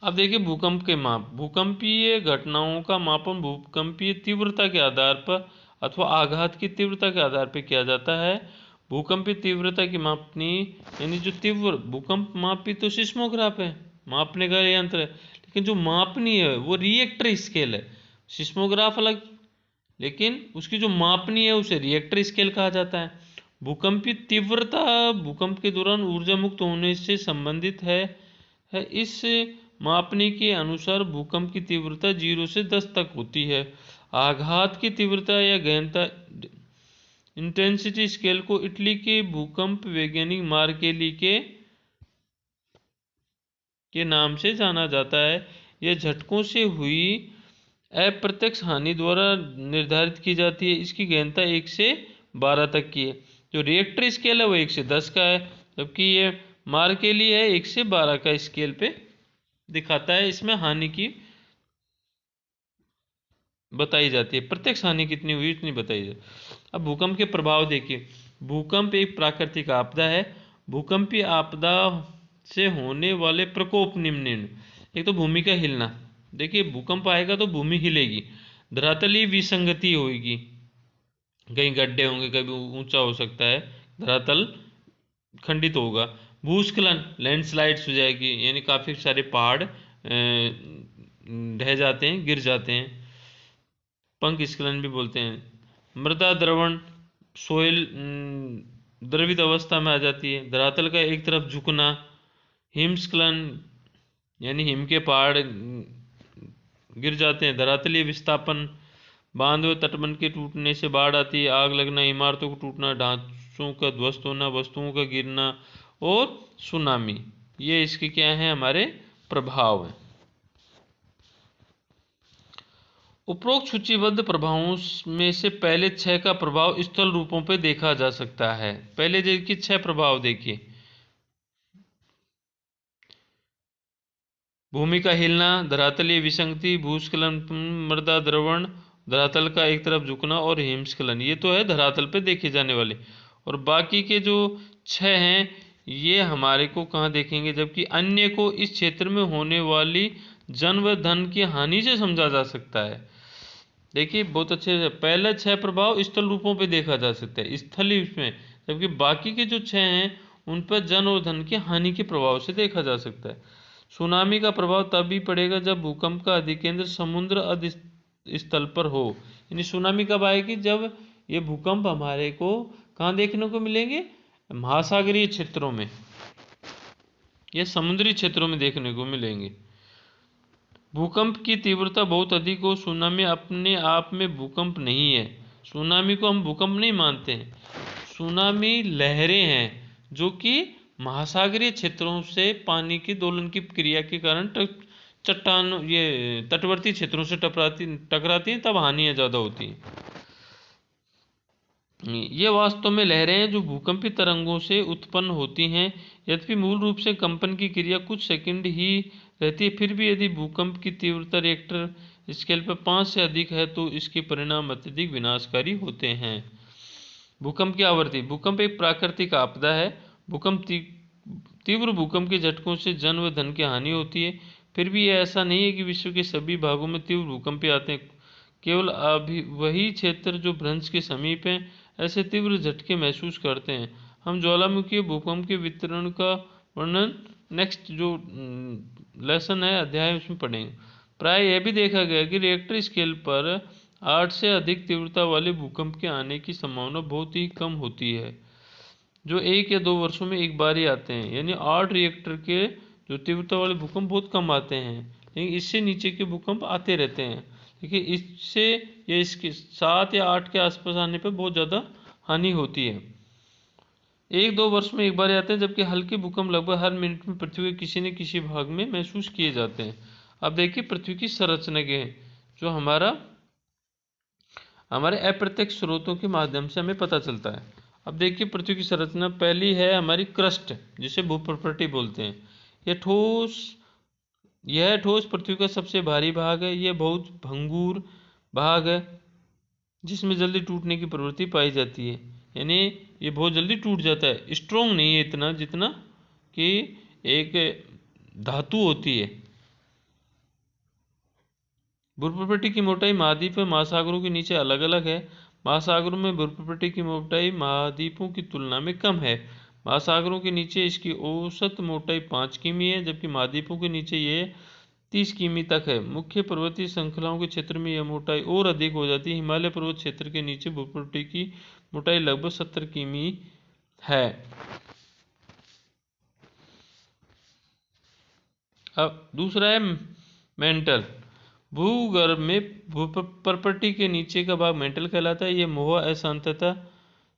A: अब देखिए भूकंप के माप। भूकंपीय घटनाओं का मापन भूकंपीय तीव्रता के आधार पर अथवा आघात की तीव्रता के आधार पर किया जाता है। भूकंपीय तीव्रता की मापनी, यानी जो तीव्र भूकंप मापी तो सिस्मोग्राफ है, मापने का यंत्र है, लेकिन जो मापनी है वो रिएक्टर स्केल है। सिस्मोग्राफ अलग, लेकिन उसकी जो मापनी है उसे रिएक्टर स्केल कहा जाता है। भूकंपीय तीव्रता भूकंप के दौरान ऊर्जा मुक्त होने से संबंधित है। इस मापने के अनुसार भूकंप की तीव्रता 0 से 10 तक होती है। आघात की तीव्रता या गहनता इंटेंसिटी स्केल को इटली के भूकंप वैज्ञानिक मार्केली के नाम से जाना जाता है। यह झटकों से हुई अप्रत्यक्ष हानि द्वारा निर्धारित की जाती है। इसकी गहनता 1 से 12 तक की है। जो रिएक्टर स्केल है वो 1 से 10 का है, जबकि ये मार्केली है 1 से 12 का स्केल पे दिखाता है। इसमें हानि की बताई जाती है, प्रत्यक्ष हानि कितनी हुई इतनी बताई जाती है। अब भूकंप के प्रभाव देखिए। भूकंप एक प्राकृतिक आपदा है। भूकंपीय आपदा से होने वाले प्रकोप निम्न। एक तो भूमि का हिलना, देखिए भूकंप आएगा तो भूमि हिलेगी, धरातलीय विसंगति होगी, कहीं गड्ढे होंगे, कभी ऊंचा हो सकता है, धरातल खंडित होगा। भूस्खलन, लैंडस्लाइड्स हो जाएगी, यानी काफ़ी सारे पहाड़ ढह जाते हैं, गिर जाते हैं, पंख स्खलन भी बोलते हैं। मृदा द्रवण, सोइल द्रवित अवस्था में आ जाती है। धरातल का एक तरफ झुकना। हिमस्खलन, यानी हिम के पहाड़ गिर जाते हैं। धरातलीय विस्थापन, बांध व तटबंध के टूटने से बाढ़ आती है। आग लगना, इमारतों को टूटना, ढांचों का ध्वस्त होना, वस्तुओं का गिरना, और सुनामी, ये इसके क्या हैं, हमारे प्रभाव हैं। उपरोक्त सूचीबद्ध प्रभावों में से पहले 6 का प्रभाव स्थल रूपों पर देखा जा सकता है। पहले देखिए 6 प्रभाव देखिए। भूमि का हिलना, धरातलीय विसंगति, भूस्खलन, मृदा द्रवण, धरातल का एक तरफ झुकना और हिमस्खलन, ये तो है धरातल पे देखे जाने वाले। और बाकी के जो 6 हैं ये हमारे को कहाँ देखेंगे, जबकि अन्य को इस क्षेत्र में होने वाली जन व धन की हानि से समझा जा सकता है। देखिए बहुत अच्छे से, पहले 6 प्रभाव स्थल रूपों पे देखा जा सकता है, स्थलीय उसमें, जबकि बाकी के जो 6 हैं उन पर जन और धन की हानि के प्रभाव से देखा जा सकता है। सुनामी का प्रभाव तभी पड़ेगा जब भूकंप का अधिकेंद्र समुद्र स्थल पर हो। यानी सुनामी कब आएगी, जब ये भूकंप हमारे को कहाँ देखने को मिलेंगे, महासागरीय क्षेत्रों में या समुद्री क्षेत्रों में देखने को मिलेंगे। भूकंप की तीव्रता बहुत अधिक हो। सुनामी अपने आप में भूकंप नहीं है, सुनामी को हम भूकंप नहीं मानते हैं। सुनामी लहरें हैं जो कि महासागरीय क्षेत्रों से पानी की दोलन की क्रिया के कारण चट्टान ये तटवर्ती क्षेत्रों से टकराती हैं, तब हानियाँ ज़्यादा होती हैं। ये वास्तव में लहरें हैं जो भूकंपीय तरंगों से उत्पन्न होती हैं। यद्यपि मूल रूप से कंपन की क्रिया कुछ सेकंड ही रहती है, फिर भी यदि भूकंप की तीव्रता रिएक्टर स्केल पर 5 से अधिक है तो इसके परिणाम अत्यधिक विनाशकारी होते हैं। भूकंप की आवृत्ति। भूकंप एक प्राकृतिक आपदा है। भूकंप तीव्र भूकंप के झटकों से जन व धन की हानि होती है। फिर भी यह ऐसा नहीं है कि विश्व के सभी भागों में तीव्र भूकंप आते हैं। केवल अभी वही क्षेत्र जो भ्रंश के समीप हैं ऐसे तीव्र झटके महसूस करते हैं। हम ज्वालामुखी भूकंप के वितरण का वर्णन नेक्स्ट जो लेसन है, अध्याय, उसमें पढ़ेंगे। प्राय यह भी देखा गया कि रिएक्टर स्केल पर 8 से अधिक तीव्रता वाले भूकंप के आने की संभावना बहुत ही कम होती है, जो 1 या 2 वर्षों में एक बार ही आते हैं। यानी 8 रिएक्टर के जो तीव्रता वाले भूकंप बहुत कम आते हैं, लेकिन इससे नीचे के भूकंप आते रहते हैं। देखिए, इससे या इसके 7 या 8 के आसपास आने पर बहुत ज़्यादा हानि होती है। 1-2 वर्ष में एक बार आते हैं, जबकि हल्के भूकंप लगभग हर मिनट में पृथ्वी के किसी न किसी भाग में महसूस किए जाते हैं। अब देखिए पृथ्वी की संरचना के जो हमारे अप्रत्यक्ष स्रोतों के माध्यम से हमें पता चलता है। अब देखिए पृथ्वी की संरचना। पहली है हमारी क्रस्ट, जिसे भूप्रपट्टी बोलते हैं। यह ठोस पृथ्वी का सबसे भारी भाग है। यह बहुत भंगुर भाग है जिसमें जल्दी टूटने की प्रवृत्ति पाई जाती है। यानी ये बहुत जल्दी टूट जाता है। स्ट्रोंग नहीं है इतना जितना कि एक धातु होती है। भूप्रपट्टी की मोटाई महाद्वीप व महासागरों के नीचे अलग अलग है। महासागरों में भूप्रपट्टी की मोटाई महाद्वीपों की तुलना में कम है। महासागरों के नीचे इसकी औसत मोटाई 5 किमी है, जबकि महाद्वीपों के नीचे ये 30 किमी तक है। मुख्य पर्वतीय श्रृंखलाओं के क्षेत्र में यह मोटाई और अधिक हो जाती है। हिमालय पर्वत क्षेत्र के नीचे भूप्रपट्टी की मोटाई लगभग 70 किमी है। अब दूसरा है मेंटल। भूगर्भ में भूप्रपट्टी के नीचे का भाग मेंटल कहलाता है। यह मोह अशांतता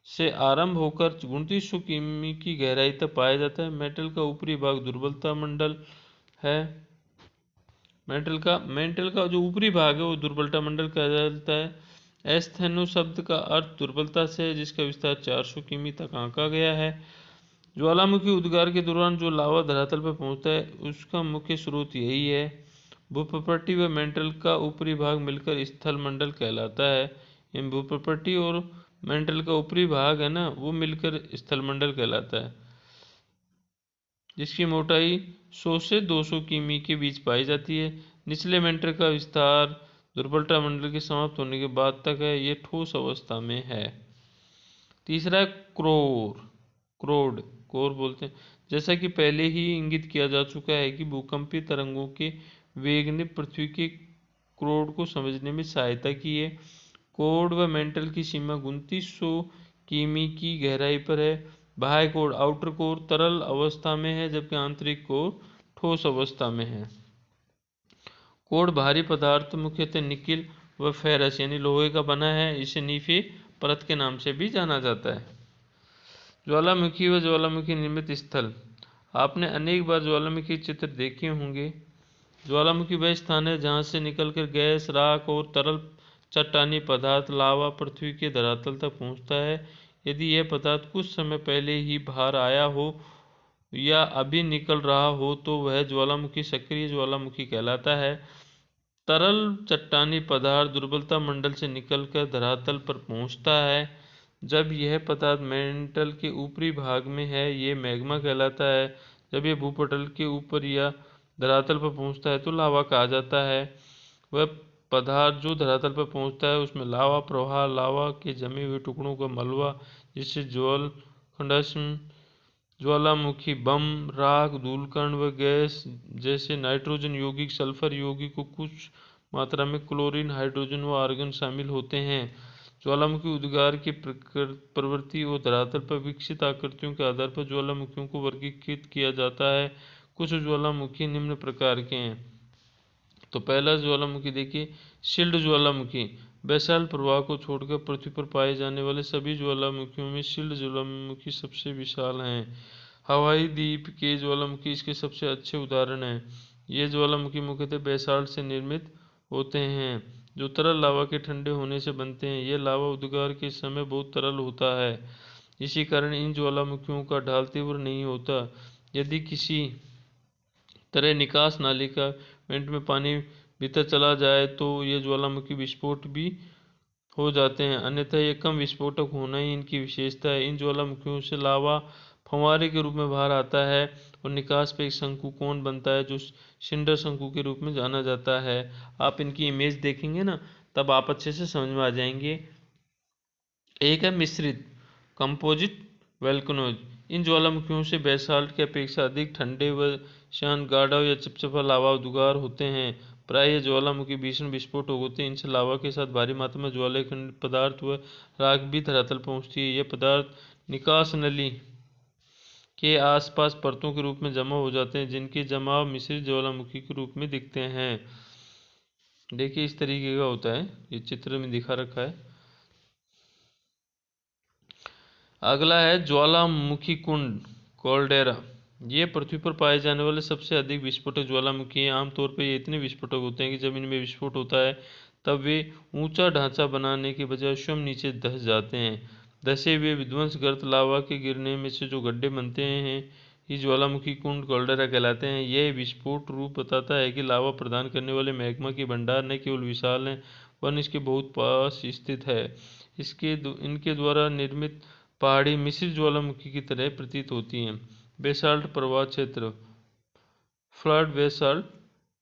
A: से आरंभ होकर 2900 किमी की गहराई तक पाया जाता है। मेंटल का ऊपरी भाग दुर्बलता मंडल है। मेंटल का जो ऊपरी भाग है वो दुर्बलता मंडल कहा जाता है। एस्थेनो शब्द का अर्थ दुर्बलता से है, जिसका विस्तार 400 किमी तक आंका गया है। ज्वालामुखी उद्गार के दौरान जो लावा धरातल पर पहुंचता है उसका मुख्य स्रोत यही है। भूप्रपट्टी व मेंटल का ऊपरी भाग मिलकर स्थल मंडल कहलाता है। इन भूप्रपट्टी और मेंटल का ऊपरी भाग है ना, वो मिलकर स्थल मंडल कहलाता है, जिसकी मोटाई 100 से 200 किमी के बीच पाई जाती है। निचले मेंटल का विस्तार दुर्बलता मंडल के समाप्त होने के बाद तक है। ये ठोस अवस्था में है। तीसरा है कोर बोलते हैं। जैसा कि पहले ही इंगित किया जा चुका है कि भूकंपीय तरंगों के वेग ने पृथ्वी के कोर को समझने में सहायता की है। कोर व मेंटल की सीमा 2900 किमी की गहराई पर है। बाह्य कोर आउटर कोर तरल अवस्था में है, जबकि आंतरिक कोर ठोस अवस्था में है। कोर भारी पदार्थ मुख्यतः निकिल व फेरस यानी लोहे का बना है। इसे नीफी परत के नाम से भी जाना जाता है। ज्वालामुखी व ज्वालामुखी निर्मित स्थल। आपने अनेक बार ज्वालामुखी चित्र देखे होंगे। ज्वालामुखी वह स्थान है जहाँ से निकलकर गैस, राख और तरल चट्टानी पदार्थ लावा पृथ्वी के धरातल तक पहुँचता है। यदि यह पदार्थ कुछ समय पहले ही बाहर आया हो या अभी निकल रहा हो तो वह ज्वालामुखी सक्रिय ज्वालामुखी कहलाता है। तरल चट्टानी पदार्थ दुर्बलता मंडल से निकलकर धरातल पर पहुँचता है। जब यह पदार्थ मेंटल के ऊपरी भाग में है ये मैग्मा कहलाता है। जब यह भूपटल के ऊपर या धरातल पर पहुँचता है तो लावा कहा जाता है। वह पदार्थ जो धरातल पर पहुँचता है उसमें लावा प्रवाह, लावा के जमे हुए टुकड़ों का मलबा, जिससे ज्वालखंडाश्म, ज्वालामुखी बम, राख, धूलकण व गैस जैसे नाइट्रोजन यौगिक, सल्फर यौगिक को कुछ मात्रा में क्लोरीन, हाइड्रोजन व आर्गन शामिल होते हैं। ज्वालामुखी उद्गार की प्रवृत्ति और धरातल पर विकसित आकृतियों के आधार पर ज्वालामुखियों को वर्गीकृत किया जाता है। कुछ ज्वालामुखी निम्न प्रकार के हैं। तो पहला ज्वालामुखी देखिए, शील्ड ज्वालामुखी। बेसाल्ट प्रवाह को छोड़कर पृथ्वी पर पाए जाने वाले सभी ज्वालामुखियों में शील्ड ज्वालामुखी सबसे विशाल हैं। हवाई द्वीप के ज्वालामुखी इसके सबसे अच्छे उदाहरण हैं। ये ज्वालामुखी मुख्यतः बेसाल्ट से निर्मित होते हैं जो तरल लावा के ठंडे होने से बनते हैं। यह लावा उद्गार के समय बहुत तरल होता है, इसी कारण इन ज्वालामुखियों का ढाल तीव्र नहीं होता। यदि किसी तरह निकास नाली का वेंट में पानी भीतर चला जाए तो ये ज्वालामुखी विस्फोट भी हो जाते हैं, अन्यथा ये कम विस्फोटक होना ही इनकी विशेषता है। इन ज्वालामुखियों से लावा फव्वारे के रूप में बाहर आता है और निकास पे एक शंकु कोण बनता है, जो सिंडर शंकु के रूप में जाना जाता है। आप इनकी इमेज देखेंगे ना, तब आप अच्छे से समझ में आ जाएंगे। एक है मिश्रित कंपोजिट वोल्केनोज। इन ज्वालामुखियों से बेसाल्ट की अपेक्षा अधिक ठंडे व शांत गाढ़ा या चिपचिपा लावा उद्गार होते हैं। प्राय ये ज्वालामुखी भीषण विस्फोट होते हैं। इनसे लावा के साथ भारी मात्रा में ज्वालाय पदार्थ व राख भी धरातल पहुंचती है। यह पदार्थ निकास नली के आसपास परतों के रूप में जमा हो जाते हैं, जिनके जमाव मिश्रित ज्वालामुखी के रूप में दिखते हैं। देखिए इस तरीके का होता है, ये चित्र में दिखा रखा है। अगला है ज्वालामुखी कुंड कॉल्डेरा। ये पृथ्वी पर पाए जाने वाले सबसे अधिक विस्फोटक ज्वालामुखी हैं। आमतौर पर ये इतने विस्फोटक होते हैं कि जब इनमें विस्फोट होता है तब वे ऊंचा ढांचा बनाने के बजाय स्वयं नीचे धंस जाते हैं। धसे हुए विध्वंसगर्त लावा के गिरने में से जो गड्ढे बनते हैं ये ज्वालामुखी कुंड कॉल्डेरा कहलाते हैं। यह विस्फोट रूप बताता है कि लावा प्रदान करने वाले मैग्मा के भंडार न केवल विशाल हैं वरन इसके बहुत पास स्थित है। इनके द्वारा निर्मित पहाड़ी मिश्रित ज्वालामुखी की तरह प्रतीत होती हैं। बेसाल्ट प्रवाह क्षेत्र फ्लड बेसाल्ट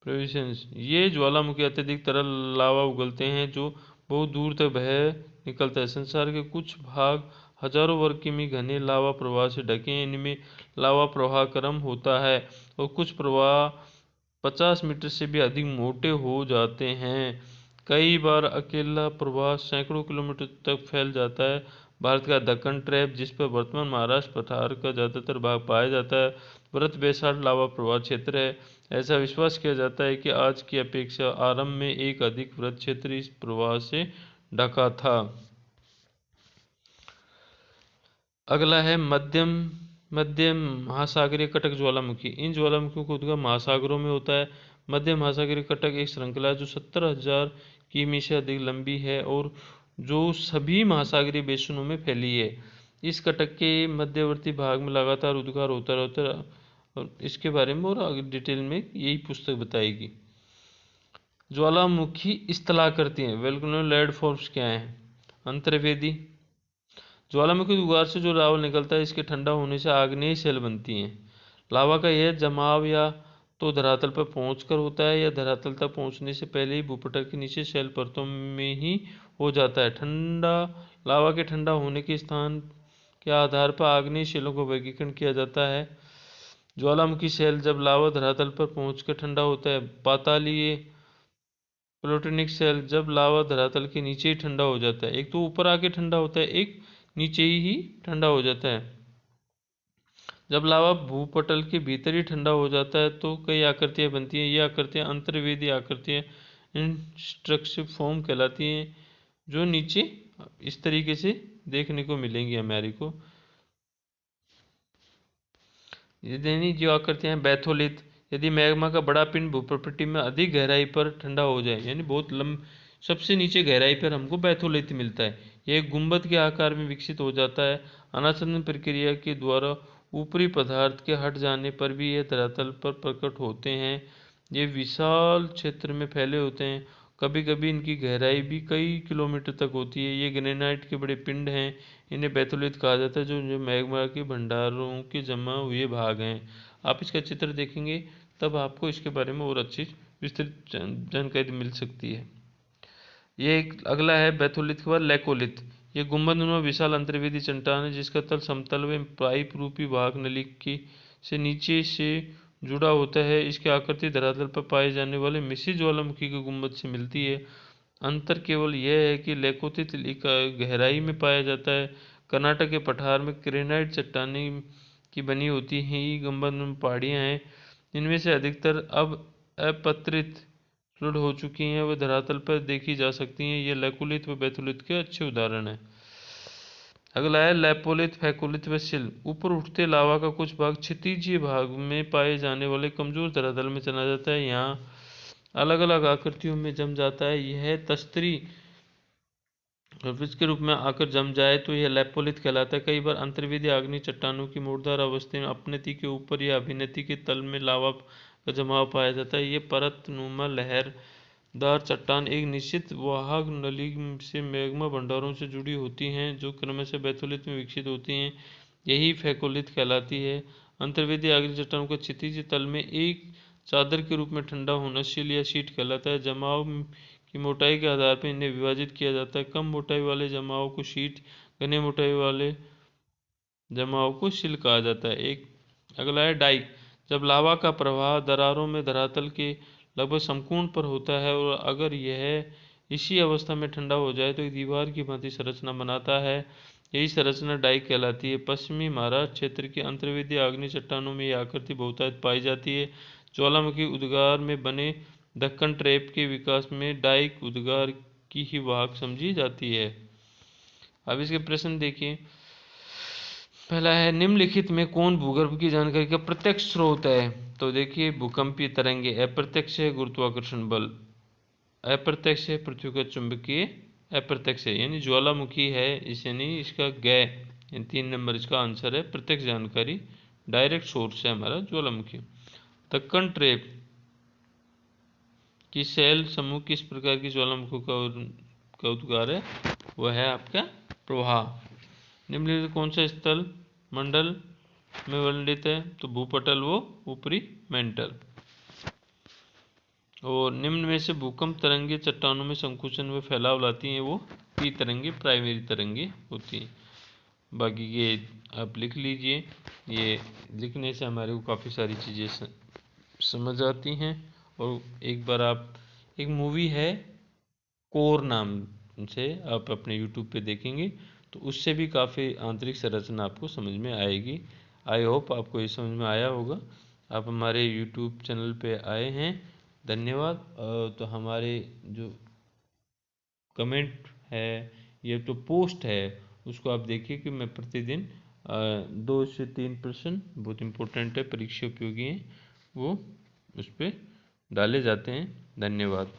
A: प्रोविंस। ये ज्वालामुखी अत्यधिक तरल लावा उगलते हैं जो बहुत दूर तक बह निकलता है। संसार के कुछ भाग हजारों वर्ग किमी घने लावा प्रवाह से ढके हैं। इनमें लावा प्रवाह क्रम होता है और कुछ प्रवाह 50 मीटर से भी अधिक मोटे हो जाते हैं। कई बार अकेला प्रवाह सैकड़ों किलोमीटर तक फैल जाता है। भारत का दक्कन ट्रैप, जिस पर वर्तमान महाराष्ट्र पठार का ज़्यादातर भाग पाया जाता है, वृत्त बेसाल्ट लावा प्रवाह क्षेत्र है। ऐसा विश्वास किया जाता है कि आज की अपेक्षा आरंभ में एक अधिक वृत्त क्षेत्र इस प्रवाह से ढका था। अगला है मध्य महासागरीय कटक ज्वालामुखी। इन ज्वालामुखियों का उद्गम महासागरों में होता है। मध्य महासागरीय कटक एक श्रृंखला है जो 70,000 किमी से अधिक लंबी है और जो सभी महासागरीय बेसिनों में फैली है। इस कटक के मध्यवर्ती भाग में लगातार उद्गार होता रहता है और इसके बारे में और आगे डिटेल में यही पुस्तक बताएगी। ज्वालामुखी स्थलाकृतियाँ वोल्केनो लैंडफॉर्म्स क्या हैं? अंतर्वेदी। ज्वालामुखी उद्गार से जो लावा निकलता है इसके ठंडा होने से आग्नेय शेल बनती हैं। लावा का यह जमाव या तो धरातल पर पहुंचकर होता है या धरातल तक पहुंचने से पहले ही भूपटल के नीचे शेल परतों में ही हो जाता है। ठंडा लावा के ठंडा होने के स्थान के आधार पर आग्नेय शेलों का वर्गीकरण किया जाता है। ज्वालामुखी शेल जब लावा धरातल पर पहुंचकर ठंडा होता है। पातालीय प्लूटोनिक शेल जब लावा धरातल के नीचे ही ठंडा हो जाता है। एक तो ऊपर आके ठंडा होता है, एक नीचे ही ठंडा हो जाता है। जब लावा भूपटल के भीतर ही ठंडा हो जाता है तो कई आकृतियां बनती हैं। ये आकृतियां अंतर्वेदी आकृतियां इंस्ट्रक्टिव फॉर्म कहलाती हैं, जो नीचे इस तरीके से देखने को मिलेंगी हमारे को। ये जो आकृतियां हैं बैथोलिथ, यदि मैग्मा का बड़ा पिंड भूप्रकृति में अधिक गहराई पर ठंडा हो जाए, यानी बहुत सबसे नीचे गहराई पर हमको बैथोलिथ मिलता है। यह एक गुंबद के आकार में विकसित हो जाता है। अनासंदन प्रक्रिया के द्वारा ऊपरी पदार्थ के हट जाने पर भी यह धरातल पर प्रकट होते हैं। ये विशाल क्षेत्र में फैले होते हैं। कभी कभी इनकी गहराई भी कई किलोमीटर तक होती है। ये ग्रेनाइट के बड़े पिंड हैं। इन्हें बैथोलिथ कहा जाता है, जो मैग्मा के भंडारों के जमा हुए भाग हैं। आप इसका चित्र देखेंगे तब आपको इसके बारे में और अच्छी विस्तृत जानकारी मिल सकती है। ये एक अगला है बैथोलिथ के बाद लैकोलिथ। ये गुंबदनुमा विशाल अंतर्वेदी चट्टान है जिसका तल समतल व पाइप रूपी भाग नली के से नीचे से जुड़ा होता है। इसकी आकृति धरातल पर पाए जाने वाले मिश्रित ज्वालामुखी के गुंबद से मिलती है। अंतर केवल यह है कि लैकोलिथ गहराई में पाया जाता है। कर्नाटक के पठार में ग्रेनाइट चट्टानें की बनी होती हैं। ये गुंबद पहाड़ियाँ हैं। इनमें से अधिकतर अब अपत्रित फ्लड हो चुकी हैं, वे धरातल पर देखी जा सकती हैं। ये लैकोलिथ व बैथोलिथ के अच्छे उदाहरण हैं। अगला है लैपोलिथ, फैकोलिथ व सिल। ऊपर उठते लावा का कुछ भाग क्षितिजीय भाग में पाए जाने वाले कमजोर धरातल में चला जाता है। यहाँ अलग अलग आकृतियों में जम जाता है। यह तस्तरी के रूप में आकर जम जाए तो यह लैपोलिथ कहलाता है। कई बार अंतर्वेदी आग्नेय चट्टानों की मूर्धार अवस्था में अपनति के ऊपर या अभिनति के तल में लावा का जमाव पाया जाता है। ये परतनुमा लहरदार चट्टान एक निश्चित वाहक नली से मैग्मा भंडारों से जुड़ी होती हैं जो क्रमशः बैथोलिथ में विकसित होती हैं। यही फेकोलिथ कहलाती है। अंतर्वेदी आग्नेय चट्टानों का क्षितिज तल में एक चादर के रूप में ठंडा होना शील या शीट कहलाता है। जमाव की मोटाई के आधार पर इन्हें विभाजित किया जाता है। कम मोटाई वाले जमाव को शीट, घने मोटाई वाले जमाव को शील कहा जाता है। एक अगला है डाइक। जब लावा का प्रवाह दरारों में धरातल के लगभग समकोण पर होता है और अगर यह इसी अवस्था में ठंडा हो जाए तो एक दीवार की भांति संरचना बनाता है। यही संरचना डाइक कहलाती है। पश्चिमी महाराष्ट्र क्षेत्र के अंतर्वेदी आग्नेय चट्टानों में यह आकृति बहुतायत पाई जाती है। ज्वालामुखी उद्गार में बने दक्कन ट्रैप के विकास में डाइक उद्गार की ही वाहक समझी जाती है। अब इसके प्रश्न देखिए। पहला है निम्नलिखित में कौन भूगर्भ की जानकारी का प्रत्यक्ष स्रोत है? तो देखिए भूकंपीय तरंगे अप्रत्यक्ष है, गुरुत्वाकर्षण बल अप्रत्यक्ष है, पृथ्वी का चुंबकीय अप्रत्यक्ष है, यानी ज्वालामुखी है इसे नहीं, इसका गै 3 नंबर इसका आंसर है। प्रत्यक्ष जानकारी डायरेक्ट सोर्स है हमारा ज्वालामुखी। दक्कन ट्रैप कि शैल समूह किस प्रकार की ज्वालामुखी का उद्गार है? वह है आपका प्रवाह। निम्नलिखित कौन सा स्थल मंडल में वर्णित है? तो भूपटल वो ऊपरी मेंटल। और निम्न में से भूकंप तरंगे चट्टानों में संकुचन में फैलाव लाती हैं, वो पी तरंगे प्राइमरी तरंगे होती हैं। बाकी ये आप लिख लीजिए, ये लिखने से हमारे को काफ़ी सारी चीज़ें समझ आती हैं। और एक बार आप एक मूवी है कोर नाम से आप अपने यूट्यूब पे देखेंगे तो उससे भी काफ़ी आंतरिक संरचना आपको समझ में आएगी। आई होप आपको ये समझ में आया होगा। आप हमारे यूट्यूब चैनल पे आए हैं, धन्यवाद। तो हमारे जो कमेंट है ये तो पोस्ट है उसको आप देखिए कि मैं प्रतिदिन 2 से 3 प्रश्न बहुत इम्पोर्टेंट है, परीक्षा उपयोगी हैं, वो उस पर डाले जाते हैं। धन्यवाद।